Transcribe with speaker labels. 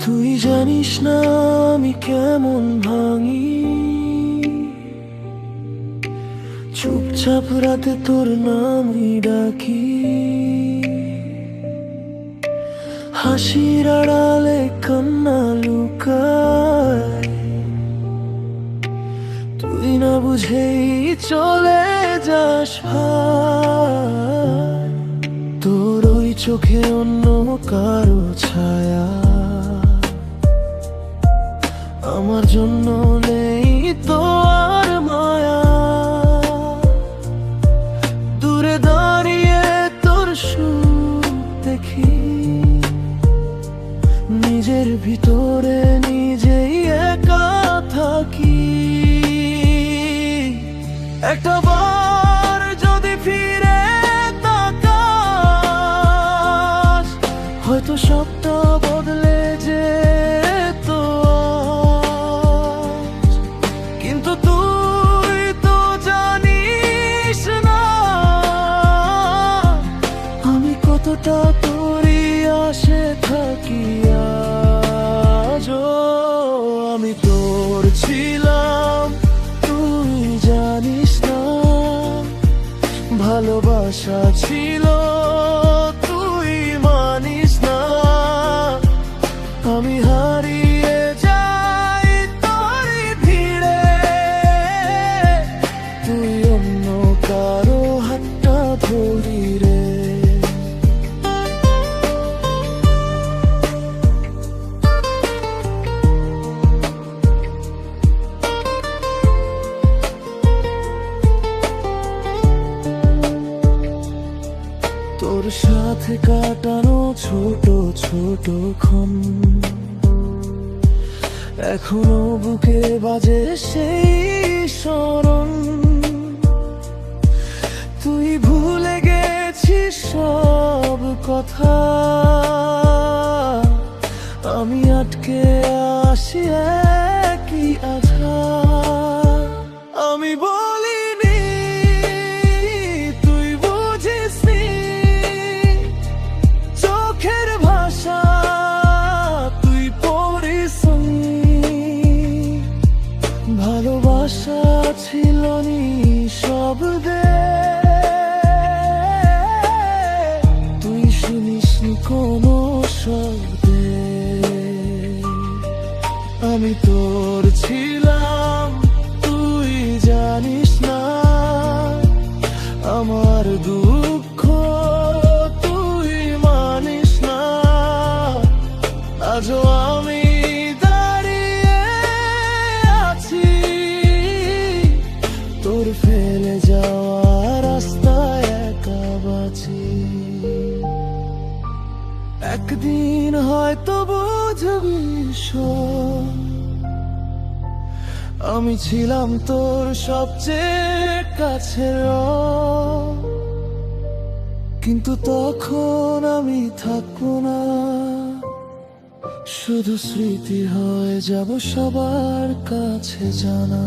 Speaker 1: তুই জানিস না আমি কেমন ভাঙি, চুপচাপ রাতে তোর নামই ডাকি। হাসির আড়ালে কান্না লুকায়, তুই না বুঝেই চলে যাস ভাই। তোর ওই চোখে অন্য কারো ছায়া, আমার জন্য নেই তো আর মায়া। দূরে দাঁড়িয়ে তোর সুখ দেখি, নিজের ভিতরে নিজেই একা থাকি। একটা বার যদি ফিরে তাকাস, হয়তো সবটা বদলে যেত আজ। কিন্তু তুই তো জানিস না আমি কতটা তোরই আশে থাকি আজও। আমি তোর ছিলাম তুই জানিস না, ভালোবাসা ছিল তুই মানিস না। আমি হারিয়ে যাই তোর ভিড়ে, তুই অন্য কারো হাতটা ধরি রে। তোর সাথে কাটানো ছোট ছোট ক্ষণ এখনো বুকে বাজে সেই স্মরণ। তুই ভুলে গেছিস সব কথা, আমি আটকে আসি একই আধার। আমি বলিনি তুই বুঝিসনি, চোখের ভাষা তুই পড়িসনি। ভালোবাসা ছিল নিঃশব্দে, তুই শুনিসনি কোনো শব্দে। আমি তোর ছিলাম তুই জানিস না, আমার দুঃখ তুই মানিস না। আজও আমি দাঁড়িয়ে আছি তোর ফেলে যাওয়া রাস্তায় একা বাঁচি। একদিন হয়তো বুঝবি সব, আমি ছিলাম তোর সবচেয়ে কাছের। কিন্তু তখন আমি থাকবো না, শুধু স্মৃতি হয়ে যাব সবার কাছে জানা।